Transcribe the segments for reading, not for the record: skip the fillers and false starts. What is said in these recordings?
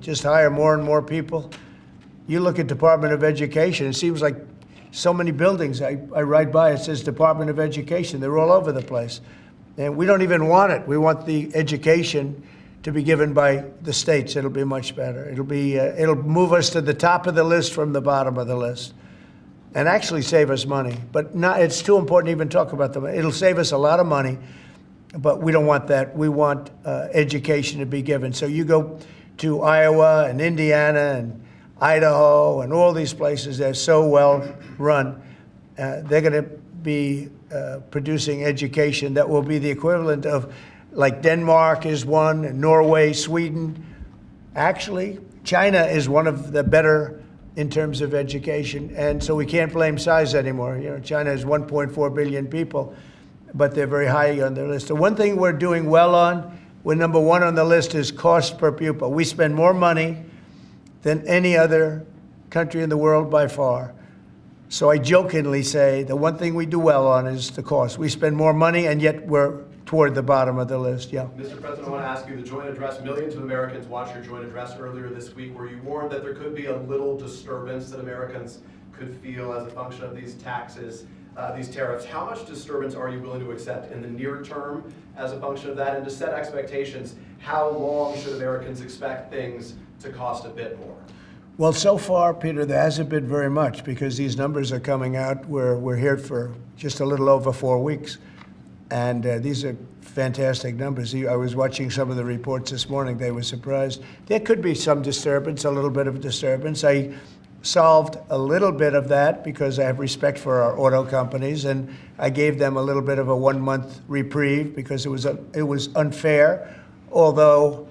Just hire more and more people. You look at Department of Education, it seems like so many buildings I ride by, it says Department of Education. They're all over the place. And we don't even want it. We want the education to be given by the states. It'll be much better. It'll move us to the top of the list from the bottom of the list, and actually save us money. But it's too important to even talk about them. It'll save us a lot of money, but we don't want that. We want education to be given. So you go to Iowa and Indiana and Idaho and all these places, they're so well run. They're going to be producing education that will be the equivalent of, like Denmark is one, and Norway, Sweden. Actually, China is one of the better in terms of education, and so we can't blame size anymore. You know, China has 1.4 billion people, but they're very high on their list. The one thing we're doing well on, we're number one on the list, is cost per pupil. We spend more money than any other country in the world by far. So I jokingly say the one thing we do well on is the cost. We spend more money, and yet we're toward the bottom of the list. Yeah. Mr. President, I want to ask you, the joint address, millions of Americans watched your joint address earlier this week, where you warned that there could be a little disturbance that Americans could feel as a function of these taxes, these tariffs. How much disturbance are you willing to accept in the near term as a function of that? And to set expectations, how long should Americans expect things to cost a bit more? Well, so far, Peter, there hasn't been very much, because these numbers are coming out. We're here for just a little over 4 weeks, and these are fantastic numbers. I was watching some of the reports this morning. They were surprised. There could be some disturbance, a little bit of disturbance. I solved a little bit of that because I have respect for our auto companies, and I gave them a little bit of a 1-month reprieve because it was unfair, although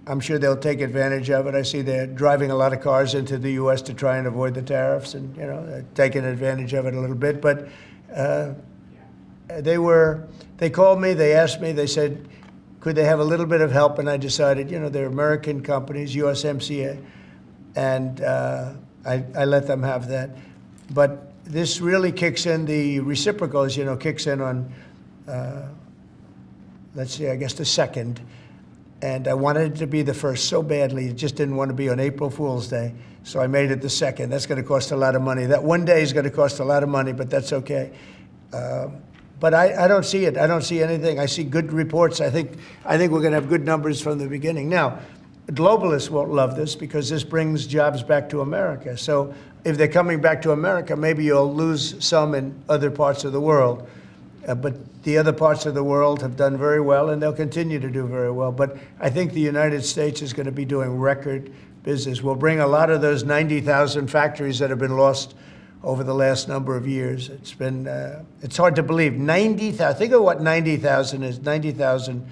I'm sure they'll take advantage of it. I see they're driving a lot of cars into the U.S. to try and avoid the tariffs, and they're taking advantage of it a little bit. But they called me, they asked me, they said, could they have a little bit of help? And I decided, they're American companies, USMCA, and I let them have that. But this really kicks in, the reciprocals, kicks in on, let's see, I guess the 2nd. And I wanted it to be the 1st so badly. It just didn't want to be on April Fool's Day. So I made it the 2nd. That's going to cost a lot of money. That one day is going to cost a lot of money, but that's okay. But I don't see it. I don't see anything. I see good reports. I think we're going to have good numbers from the beginning. Now, globalists won't love this because this brings jobs back to America. So if they're coming back to America, maybe you'll lose some in other parts of the world. But the other parts of the world have done very well, and they'll continue to do very well. But I think the United States is going to be doing record business. We'll bring a lot of those 90,000 factories that have been lost over the last number of years. It's been, it's hard to believe. 90,000, think of what 90,000 is. 90,000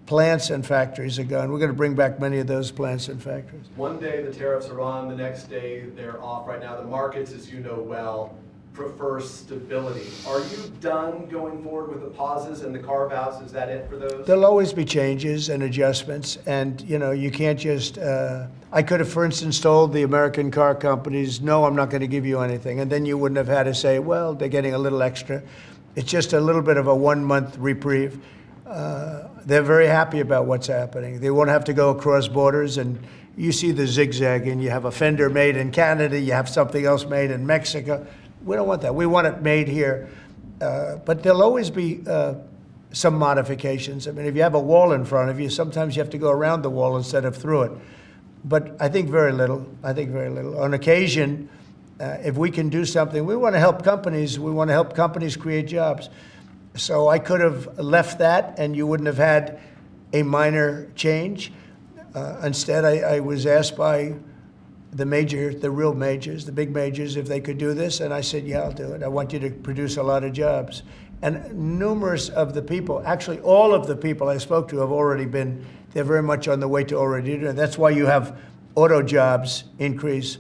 plants and factories are gone. We're going to bring back many of those plants and factories. One day the tariffs are on, the next day they're off. Right now the markets, as you know well, prefer stability. Are you done going forward with the pauses and the carve-outs? Is that it for those? There'll always be changes and adjustments, and you can't just, I could have, for instance, told the American car companies, no, I'm not going to give you anything, and then you wouldn't have had to say, well, they're getting a little extra. It's just a little bit of a 1-month reprieve. They're very happy about what's happening. They won't have to go across borders, and you see the zigzag, and you have a fender made in Canada, you have something else made in Mexico. We don't want that. We want it made here. But there'll always be some modifications. I mean, if you have a wall in front of you, sometimes you have to go around the wall instead of through it. But I think very little. I think very little. On occasion, if we can do something, we want to help companies. We want to help companies create jobs. So I could have left that, and you wouldn't have had a minor change. Instead, I was asked by the real majors, the big majors, if they could do this. And I said, yeah, I'll do it. I want you to produce a lot of jobs. And numerous of the people, actually all of the people I spoke to have already been, they're very much on the way to already doing it. That's why you have auto jobs increase.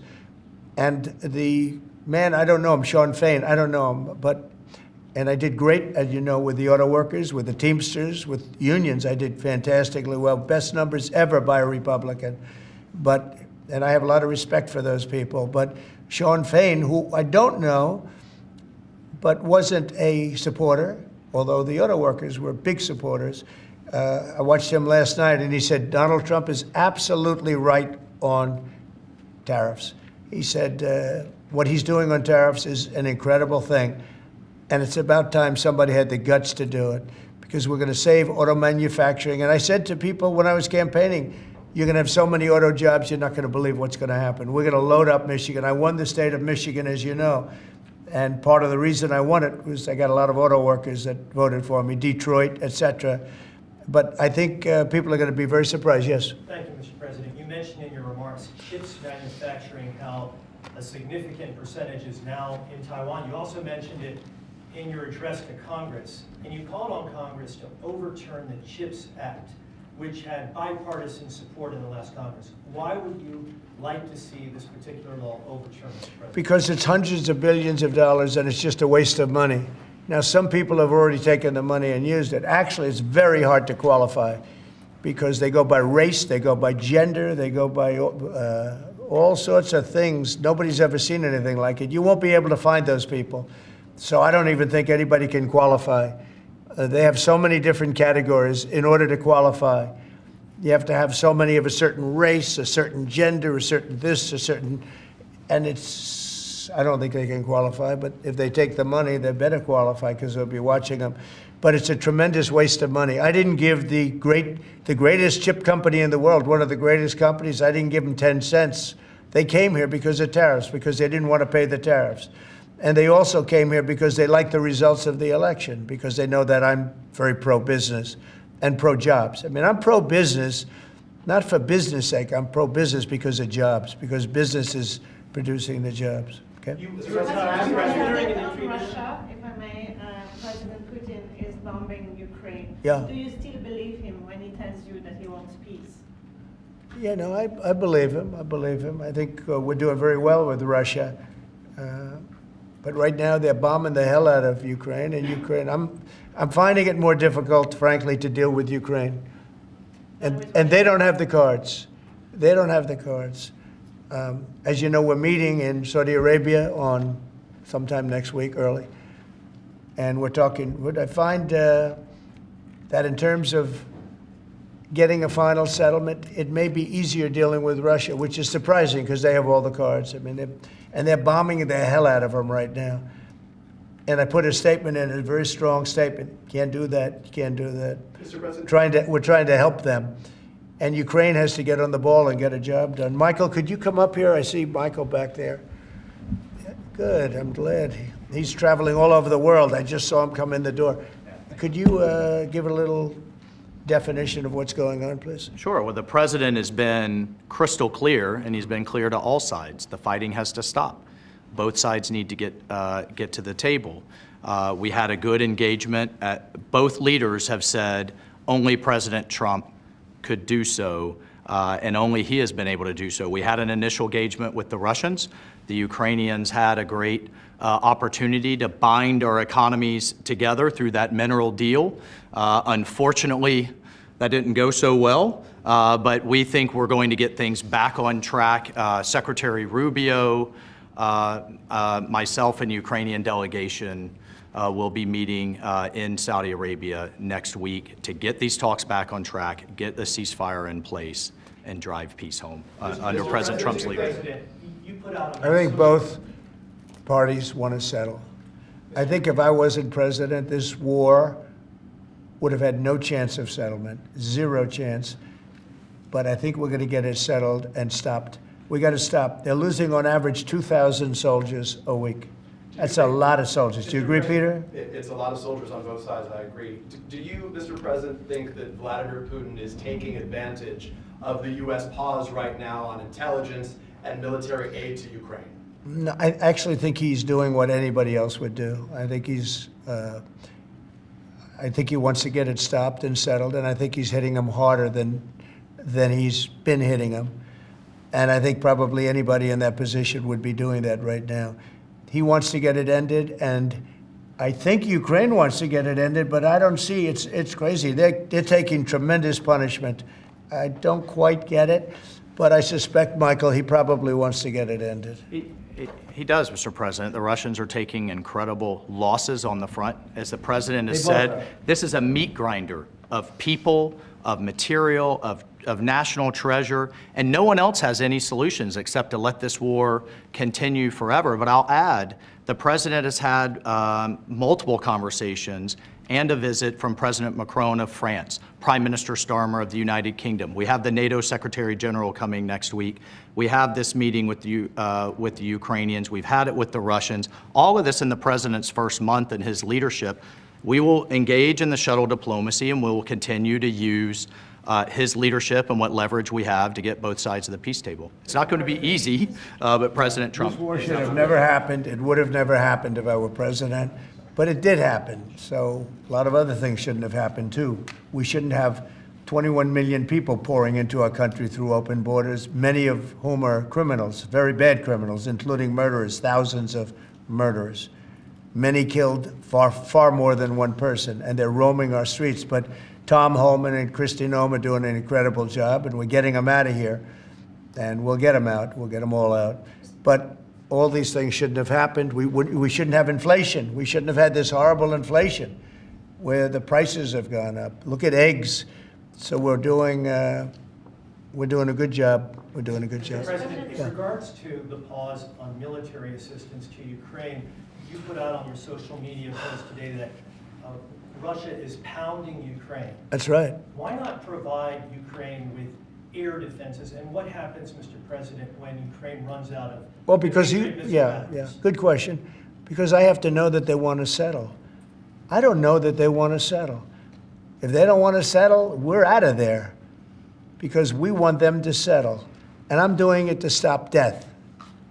And the man, I don't know him, Sean Fain, I don't know him, and I did great, as you know, with the auto workers, with the Teamsters, with unions. I did fantastically well, best numbers ever by a Republican. And I have a lot of respect for those people. But Sean Fain, who I don't know, but wasn't a supporter, although the auto workers were big supporters. I watched him last night, and he said, Donald Trump is absolutely right on tariffs. He said what he's doing on tariffs is an incredible thing, and it's about time somebody had the guts to do it, because we're going to save auto manufacturing. And I said to people when I was campaigning, you're going to have so many auto jobs, you're not going to believe what's going to happen. We're going to load up Michigan. I won the state of Michigan, as you know. And part of the reason I won it was I got a lot of auto workers that voted for me, Detroit, et cetera. But I think people are going to be very surprised. Yes? Thank you, Mr. President. You mentioned in your remarks chips manufacturing, how a significant percentage is now in Taiwan. You also mentioned it in your address to Congress, and you called on Congress to overturn the CHIPS Act, which had bipartisan support in the last Congress. Why would you like to see this particular law overturned, Mr. President? Because it's hundreds of billions of dollars and it's just a waste of money. Now, some people have already taken the money and used it. Actually, it's very hard to qualify because they go by race, they go by gender, they go by all sorts of things. Nobody's ever seen anything like it. You won't be able to find those people. So I don't even think anybody can qualify. They have so many different categories in order to qualify. You have to have so many of a certain race, a certain gender, a certain this, a certain, and I don't think they can qualify, but if they take the money, they better qualify because they'll be watching them. But it's a tremendous waste of money. I didn't give the greatest chip company in the world, one of the greatest companies, I didn't give them 10 cents. They came here because of tariffs, because they didn't want to pay the tariffs. And they also came here because they like the results of the election, because they know that I'm very pro-business and pro-jobs. I mean, I'm pro-business, not for business sake. I'm pro-business because of jobs, because business is producing the jobs. Okay? President of Russia, if I may, President Putin is bombing Ukraine. Yeah. Do you still believe him when he tells you that he wants peace? Yeah, no, I believe him. I believe him. I think we're doing very well with Russia. But right now they're bombing the hell out of Ukraine, and I'm finding it more difficult, frankly, to deal with Ukraine. And they don't have the cards. They don't have the cards. As you know, we're meeting in Saudi Arabia on sometime next week, early. And we're talking, I find that in terms of getting a final settlement, it may be easier dealing with Russia, which is surprising because they have all the cards. I mean, they're bombing the hell out of them right now. And I put a statement in, a very strong statement. Can't do that. You can't do that. Mr. President. We're trying to help them. And Ukraine has to get on the ball and get a job done. Michael, could you come up here? I see Michael back there. Good, I'm glad. He's traveling all over the world. I just saw him come in the door. Could you give a little definition of what's going on, please? Sure. Well, the president has been crystal clear, and he's been clear to all sides. The fighting has to stop. Both sides need to get to the table. We had a good engagement. Both leaders have said only President Trump could do so, and only he has been able to do so. We had an initial engagement with the Russians. The Ukrainians had a great opportunity to bind our economies together through that mineral deal. Unfortunately, that didn't go so well, but we think we're going to get things back on track. Secretary Rubio, myself and Ukrainian delegation will be meeting in Saudi Arabia next week to get these talks back on track, get the ceasefire in place, and drive peace home under President Trump's leadership. I think both parties want to settle. I think if I wasn't president, this war would have had no chance of settlement, zero chance. But I think we're going to get it settled and stopped. We got to stop. They're losing on average 2,000 soldiers a week. That's a lot of soldiers. Do you agree, Peter? It's a lot of soldiers on both sides, I agree. Do you, Mr. President, think that Vladimir Putin is taking advantage of the U.S. pause right now on intelligence and military aid to Ukraine? No, I actually think he's doing what anybody else would do. I think he wants to get it stopped and settled, and I think he's hitting them harder than he's been hitting them. And I think probably anybody in that position would be doing that right now. He wants to get it ended, and I think Ukraine wants to get it ended, but I don't see, it's crazy. They're taking tremendous punishment. I don't quite get it, but I suspect, Michael, he probably wants to get it ended. He does, Mr. President. The Russians are taking incredible losses on the front. As the president has said, this is a meat grinder of people, of material, of national treasure, and no one else has any solutions except to let this war continue forever. But I'll add, the president has had multiple conversations and a visit from President Macron of France, Prime Minister Starmer of the United Kingdom. We have the NATO Secretary General coming next week. We have this meeting with the Ukrainians. We've had it with the Russians. All of this in the president's first month in his leadership. We will engage in the shuttle diplomacy, and we will continue to use his leadership and what leverage we have to get both sides of the peace table. It's not going to be easy, but President Trump. This war should have never happened. It would have never happened if I were president, but it did happen. So a lot of other things shouldn't have happened too. We shouldn't have 21 million people pouring into our country through open borders, many of whom are criminals, very bad criminals, including murderers, thousands of murderers. Many killed, far more than one person, and they're roaming our streets. But Tom Holman and Kristi Noem are doing an incredible job, and we're getting them out of here. And we'll get them out. We'll get them all out. But all these things shouldn't have happened. We shouldn't have inflation. We shouldn't have had this horrible inflation where the prices have gone up. Look at eggs. So we're doing a good job. We're doing a good job. President, in regards to the pause on military assistance to Ukraine, you put out on your social media post today that Russia is pounding Ukraine. That's right. Why not provide Ukraine with air defenses? And what happens, Mr. President, when Ukraine runs out of? Well, because missile yeah, batteries? good question. Because I have to know that they want to settle. I don't know that they want to settle. If they don't want to settle, we're out of there because we want them to settle. And I'm doing it to stop death,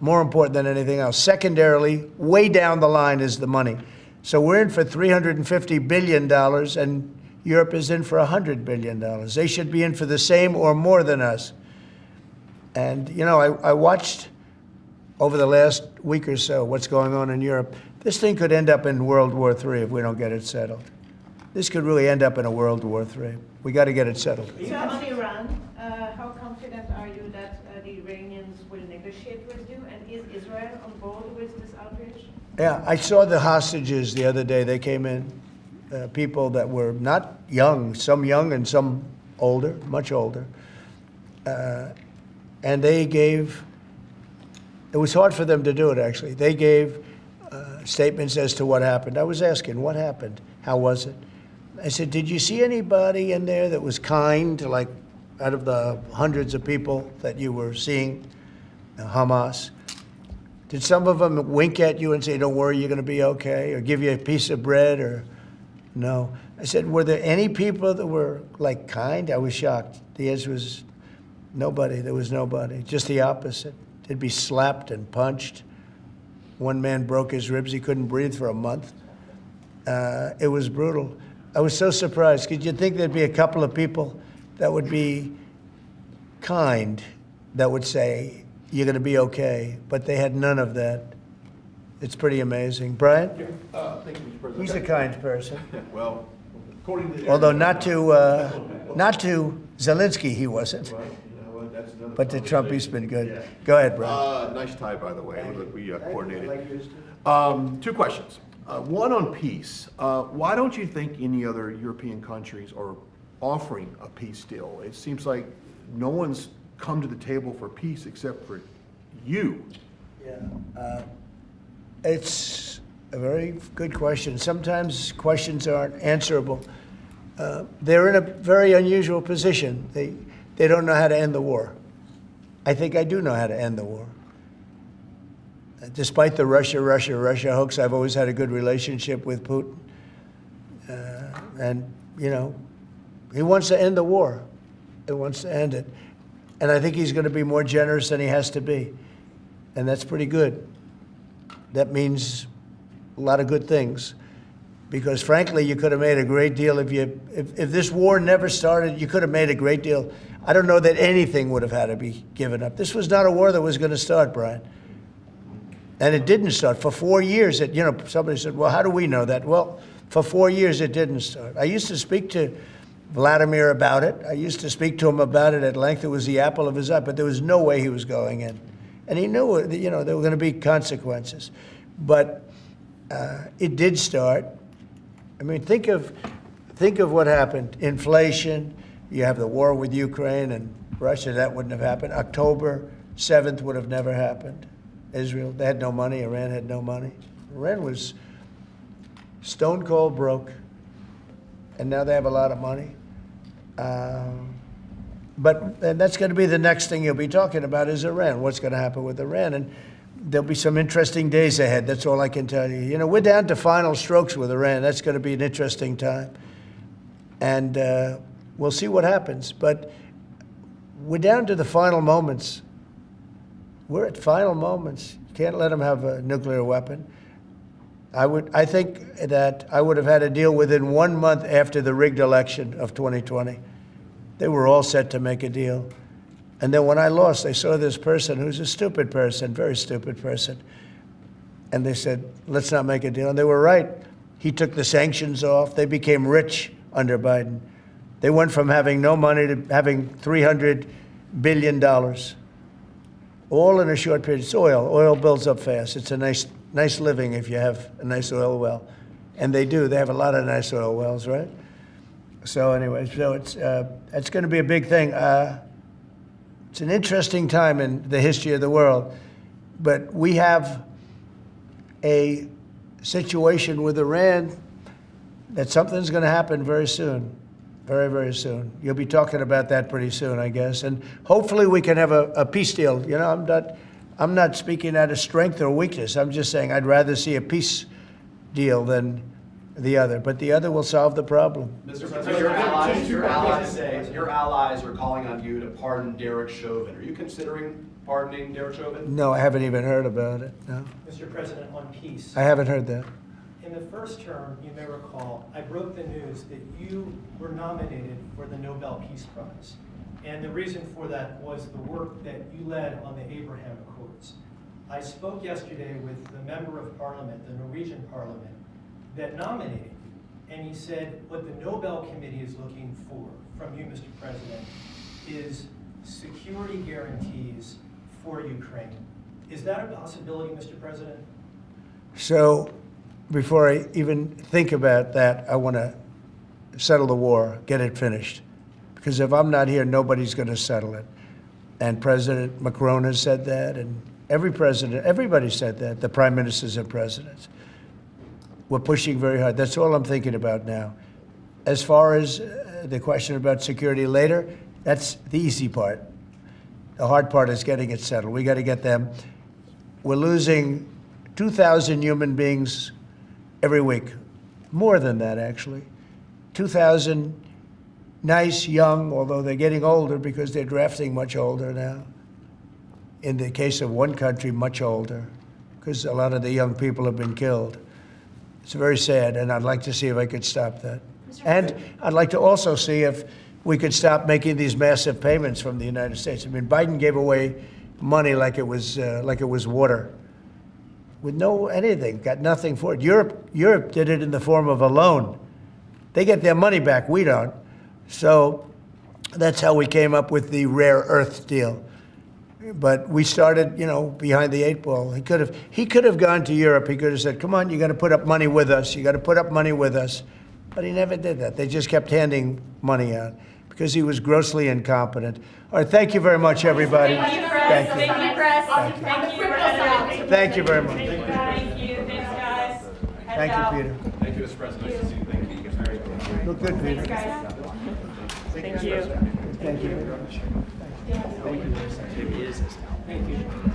more important than anything else. Secondarily, way down the line is the money. So we're in for $350 billion, and Europe is in for $100 billion. They should be in for the same or more than us. And, you know, I watched over the last week or so what's going on in Europe. This thing could end up in World War III if we don't get it settled. This could really end up in a World War III. We got to get it settled. So on Iran, how confident are you that the Iranians will negotiate with you? And is Israel on board with this outrage? Yeah, I saw the hostages the other day. They came in, people that were not young, some young and some older, much older. And they gave, it was hard for them to do it, actually. They gave statements as to what happened. I was asking, what happened? How was it? I said, did you see anybody in there that was kind, like out of the hundreds of people that you were seeing, Hamas? Did some of them wink at you and say, don't worry, you're going to be okay, or give you a piece of bread, or no? I said, were there any people that were, like, kind? I was shocked. The answer was nobody. There was nobody. Just the opposite. They'd be slapped and punched. One man broke his ribs. He couldn't breathe for a month. It was brutal. I was so surprised. Could you think there'd be a couple of people that would be kind, that would say, you're going to be okay, but they had none of that. It's pretty amazing. Brian? Thank you, Mr. President. He's a kind person. Well, according to the... Although not to Zelensky he wasn't. Well, you know what, that's another But to Trump he's conversation. been good. Yeah. Go ahead, Brian. Nice tie, by the way. We coordinated. Like yours too. Two questions. One on peace. Why don't you think any other European countries are offering a peace deal? It seems like no one's come to the table for peace except for you. Yeah. It's a very good question. Sometimes questions aren't answerable. They're in a very unusual position. They don't know how to end the war. I think I do know how to end the war. Despite the Russia hoax, I've always had a good relationship with Putin. And, you know, he wants to end the war. He wants to end it. And I think he's going to be more generous than he has to be. And that's pretty good. That means a lot of good things. Because frankly, you could have made a great deal if this war never started, you could have made a great deal. I don't know that anything would have had to be given up. This was not a war that was going to start, Brian. And it didn't start. For 4 years, somebody said, well, how do we know that? Well, for 4 years, it didn't start. I used to speak to Vladimir about it. I used to speak to him about it at length. It was the apple of his eye, but there was no way he was going in. And he knew, there were going to be consequences. But it did start. I mean, think of think of what happened. Inflation, you have the war with Ukraine and Russia, that wouldn't have happened. October 7th would have never happened. Israel, they had no money. Iran had no money. Iran was stone cold broke, and now they have a lot of money. And that's going to be the next thing you'll be talking about is Iran. What's going to happen with Iran? And there'll be some interesting days ahead. That's all I can tell you. You know, we're down to final strokes with Iran. That's going to be an interesting time. And we'll see what happens. But we're down to the final moments. We're at final moments. You can't let them have a nuclear weapon. I think that I would have had a deal within 1 month after the rigged election of 2020. They were all set to make a deal. And then when I lost, they saw this person who's a stupid person, very stupid person. And they said, let's not make a deal. And they were right. He took the sanctions off. They became rich under Biden. They went from having no money to having $300 billion. All in a short period. It's oil. Oil builds up fast. It's a nice living if you have a nice oil well. And they do. They have a lot of nice oil wells, right? So anyway, it's going to be a big thing. It's an interesting time in the history of the world. But we have a situation with Iran that something's going to happen very soon. Very, very soon. You'll be talking about that pretty soon, I guess. And hopefully we can have a peace deal. You know, I'm not speaking out of strength or weakness. I'm just saying I'd rather see a peace deal than the other. But the other will solve the problem. Mr. President, your allies are calling on you to pardon Derek Chauvin. Are you considering pardoning Derek Chauvin? No, I haven't even heard about it. No, Mr. President, on peace. I haven't heard that. In the first term, you may recall, I broke the news that you were nominated for the Nobel Peace Prize. And the reason for that was the work that you led on the Abraham Accords. I spoke yesterday with the member of parliament, the Norwegian parliament, that nominated you. And he said, what the Nobel Committee is looking for from you, Mr. President, is security guarantees for Ukraine. Is that a possibility, Mr. President? So before I even think about that, I want to settle the war, get it finished. Because if I'm not here, nobody's going to settle it. And President Macron has said that, and everybody said that, the prime ministers and presidents. We're pushing very hard. That's all I'm thinking about now. As far as the question about security later, that's the easy part. The hard part is getting it settled. We got to get them. We're losing 2,000 human beings every week. More than that, actually. 2,000 nice, young, although they're getting older because they're drafting much older now. In the case of one country, much older, because a lot of the young people have been killed. It's very sad, and I'd like to see if I could stop that. And I'd like to also see if we could stop making these massive payments from the United States. I mean, Biden gave away money like it was water, with no anything, got nothing for it. Europe did it in the form of a loan. They get their money back, we don't. So that's how we came up with the rare earth deal. But we started, you know, behind the 8 ball. He could have gone to Europe. He could have said, come on, you got to put up money with us. You got to put up money with us. But he never did that. They just kept handing money out because he was grossly incompetent. All right, thank you very much, everybody. Thank you, Press. Thank you, Press. Thank you, Press. Thank you very much. Thank you. Thanks, guys. Thank you, Peter. Thank you, Mr. President. Nice to see you. Thank you. Very good. Look good, Peter. Thanks, guys. Thank you. Thank you very much. It is. Thank you.